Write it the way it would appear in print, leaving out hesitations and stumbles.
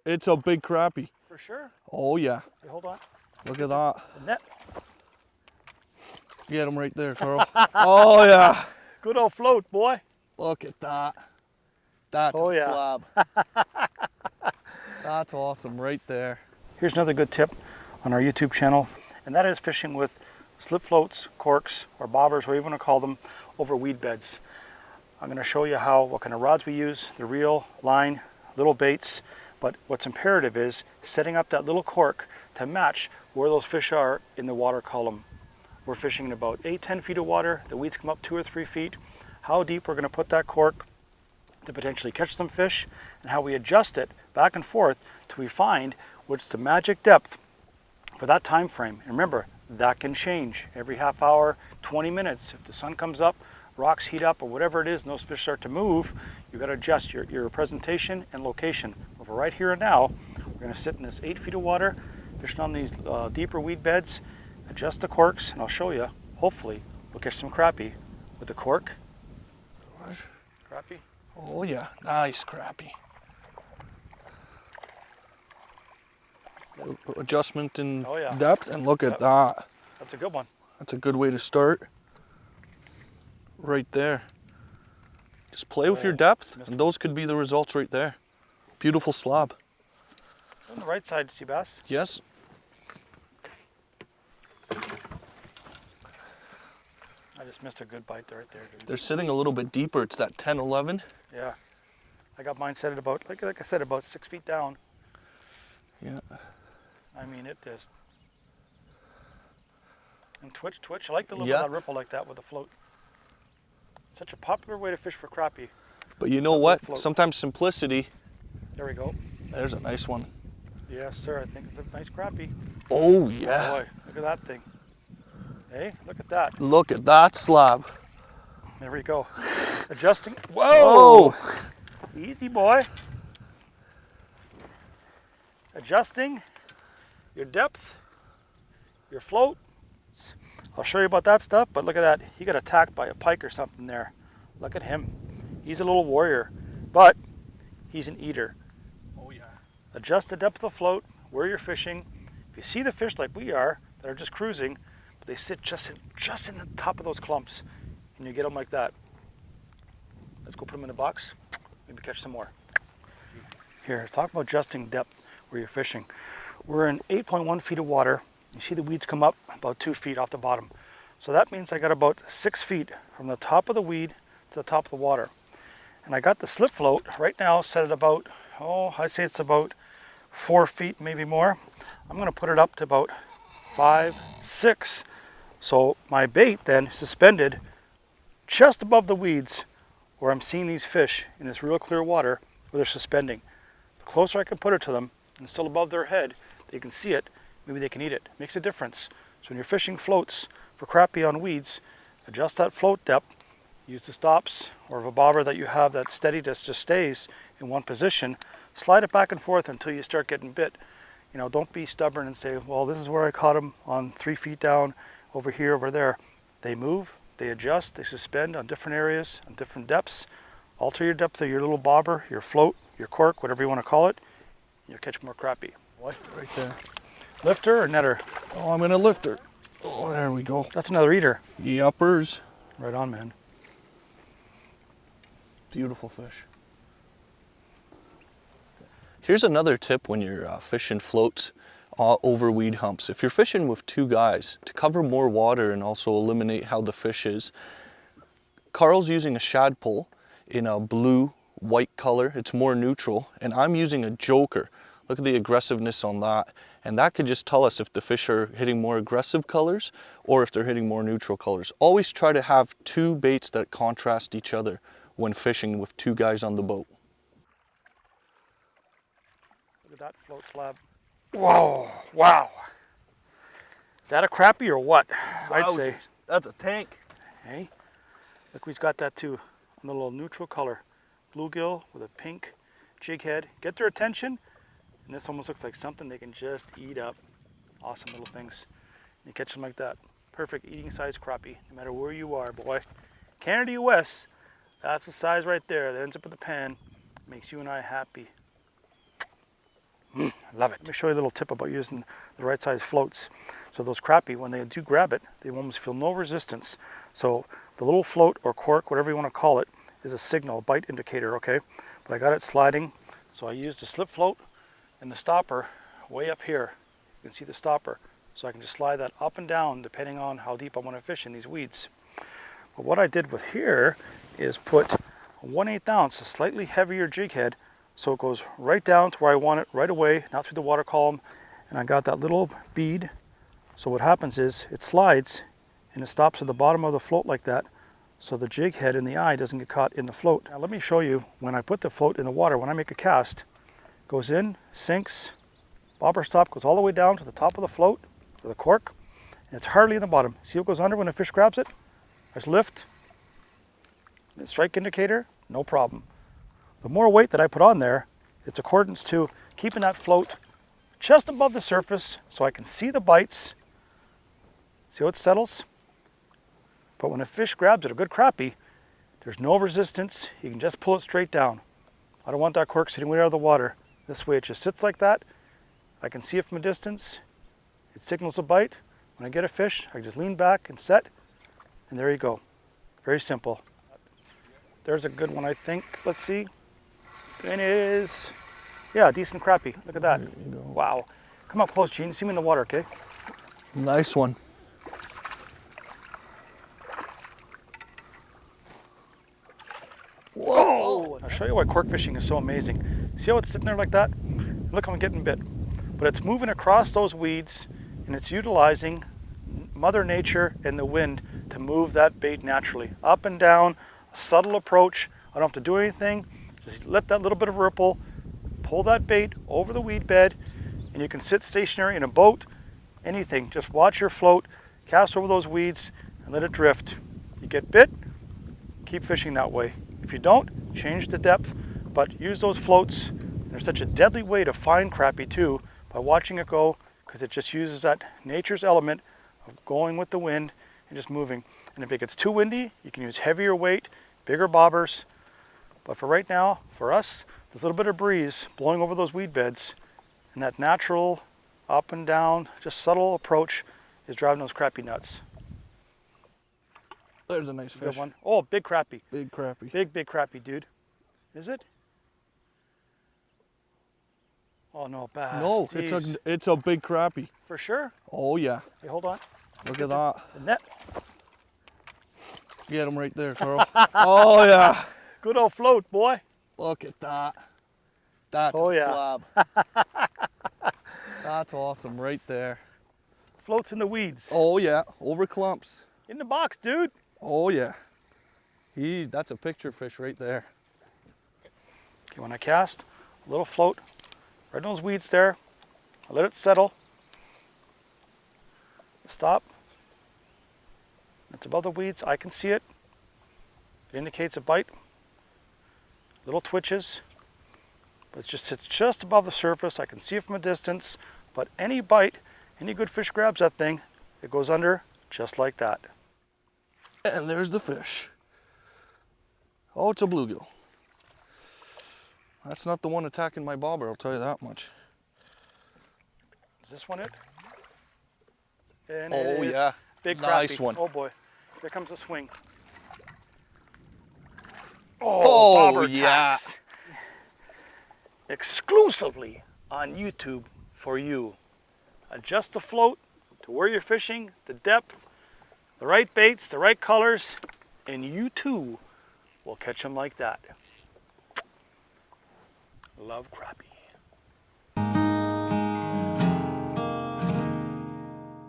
It's a big crappie. For sure. Oh yeah. Hey, hold on. Look at that. The net. Get him right there, Carl. Oh yeah. Good old float, boy. Look at that. That's a slab. That's awesome right there. Here's another good tip on our YouTube channel, and that is fishing with slip floats, corks, or bobbers, whatever you want to call them, over weed beds. I'm going to show you what kind of rods we use, the reel, line, little baits, but what's imperative is setting up that little cork to match where those fish are in the water column. We're fishing in about 8-10 feet of water. The weeds come up 2 or 3 feet. How deep we're going to put that cork to potentially catch some fish, and how we adjust it back and forth till we find what's the magic depth for that time frame. And remember, that can change every half hour, 20 minutes. If the sun comes up, rocks heat up, or whatever it is, and those fish start to move, you've got to adjust your presentation and location. But for right here and now, we're going to sit in this 8 feet of water, fishing on these deeper weed beds, adjust the corks, and I'll show you, hopefully, we'll catch some crappie with the cork. Crappie. Oh yeah, nice crappie. Adjustment in depth, and look at that. That's a good one. That's a good way to start. Right there. Just play with your depth, and those could be the results right there. Beautiful slab. On the right side, sea bass. Yes. I just missed a good bite right there, dude. They're sitting a little bit deeper. It's that 10, 11. Yeah. I got mine set at about, like I said, about 6 feet down. Yeah. I mean, it just... And twitch. I like the little bit of that ripple like that with the float. Such a popular way to fish for crappie. But you know what? Sometimes simplicity. There we go. There's a nice one. Yes, sir. I think it's a nice crappie. Oh, yeah. Boy, look at that thing. Hey, look at that. Look at that slab. There we go. Adjusting. Whoa! Easy, boy. Adjusting your depth, your float. I'll show you about that stuff, but look at that. He got attacked by a pike or something there. Look at him. He's a little warrior, but he's an eater. Oh, yeah. Adjust the depth of the float, where you're fishing. If you see the fish like we are, that are just cruising, but they sit just in the top of those clumps, and you get them like that. Let's go put them in the box, maybe catch some more. Here, talk about adjusting depth where you're fishing. We're in 8.1 feet of water. You see the weeds come up about 2 feet off the bottom. So that means I got about 6 feet from the top of the weed to the top of the water. And I got the slip float right now set at about, I'd say it's about 4 feet, maybe more. I'm gonna put it up to about 5, 6. So my bait then is suspended just above the weeds where I'm seeing these fish in this real clear water where they're suspending. The closer I can put it to them and still above their head, they can see it, maybe they can eat it. Makes a difference. So when you're fishing floats for crappie on weeds, adjust that float depth, use the stops or a bobber that you have that's steady, just stays in one position, slide it back and forth until you start getting bit. You know, don't be stubborn and say, well, this is where I caught them on 3 feet down, over here, over there. They move, they adjust, they suspend on different areas, on different depths. Alter your depth of your little bobber, your float, your cork, whatever you want to call it. You'll catch more crappie. What? Right there. Lifter or netter? Oh, I'm going to lift her. Oh, there we go. That's another eater. Yuppers. Right on, man. Beautiful fish. Here's another tip when you're fishing floats over weed humps. If you're fishing with 2 guys, to cover more water and also eliminate how the fish is, Carl's using a shad pole in a blue-white color. It's more neutral, and I'm using a joker. Look at the aggressiveness on that, and that could just tell us if the fish are hitting more aggressive colors or if they're hitting more neutral colors. Always try to have 2 baits that contrast each other when fishing with 2 guys on the boat. Look at that float slab. Whoa, wow. Is that a crappie or what? I'd say. That's a tank. Hey, look, we've got that too, in a little neutral color. Bluegill with a pink jig head. Get their attention, and this almost looks like something they can just eat up. Awesome little things. You catch them like that. Perfect eating size crappie, no matter where you are, boy. Canada, US, that's the size right there that ends up in the pan. Makes you and I happy. Love it. Let me show you a little tip about using the right size floats. So those crappie, when they do grab it, they almost feel no resistance. So the little float or cork, whatever you want to call it, is a signal, a bite indicator, okay? But I got it sliding, so I used the slip float and the stopper way up here. You can see the stopper. So I can just slide that up and down depending on how deep I want to fish in these weeds. But what I did with here is put a 1/8 ounce, a slightly heavier jig head, so it goes right down to where I want it right away, not through the water column. And I got that little bead. So what happens is it slides and it stops at the bottom of the float like that, so the jig head and the eye doesn't get caught in the float. Now let me show you when I put the float in the water, when I make a cast, it goes in, sinks, bobber stop, goes all the way down to the top of the float, to the cork, and it's hardly in the bottom. See what goes under when a fish grabs it? I just lift, the strike indicator, no problem. The more weight that I put on there, it's accordance to keeping that float just above the surface so I can see the bites. See how it settles? But when a fish grabs it, a good crappie, there's no resistance. You can just pull it straight down. I don't want that cork sitting way out of the water. This way it just sits like that. I can see it from a distance. It signals a bite. When I get a fish, I just lean back and set, and there you go. Very simple. There's a good one, I think. Let's see. It is, yeah, a decent crappie. Look at that. Wow. Come up close, Gene. See me in the water, okay? Nice one. Whoa! I'll show you why cork fishing is so amazing. See how it's sitting there like that? Look how I'm getting bit. But it's moving across those weeds, and it's utilizing Mother Nature and the wind to move that bait naturally. Up and down, a subtle approach. I don't have to do anything. Just let that little bit of ripple, pull that bait over the weed bed, and you can sit stationary in a boat, anything. Just watch your float, cast over those weeds, and let it drift. You get bit, keep fishing that way. If you don't, change the depth, but use those floats. They're such a deadly way to find crappie too, by watching it go, because it just uses that nature's element of going with the wind and just moving. And if it gets too windy, you can use heavier weight, bigger bobbers. But for right now, for us, there's a little bit of breeze blowing over those weed beds, and that natural up and down, just subtle approach is driving those crappie nuts. There's a nice fish. Good one. Oh, big crappie. Big crappie. Big crappie, dude. Is it? Oh no, bass. No, Jeez. it's a big crappie. For sure? Oh yeah. Hey, hold on. Look at that. The net. Get him right there, Carl. Oh yeah. Good old float, boy. Look at that. That's Oh, a yeah. slab. That's awesome right there. Floats in the weeds. Oh yeah, over clumps. In the box, dude. Oh yeah. That's a picture fish right there. Okay, when I cast, a little float, right in those weeds there. I let it settle. Stop. It's above the weeds. I can see it. It indicates a bite. Little twitches. But it just sits just above the surface. I can see it from a distance. But any bite, any good fish grabs that thing, it goes under just like that. And there's the fish. Oh, it's a bluegill. That's not the one attacking my bobber, I'll tell you that much. Is this one it? And Oh it is. yeah. Big Nice crappie. one. Oh boy. Here comes the swing. Oh, bobber yeah. tacks. Exclusively on YouTube for you. Adjust the float to where you're fishing, the depth, the right baits, the right colors, and you too will catch them like that. Love crappie.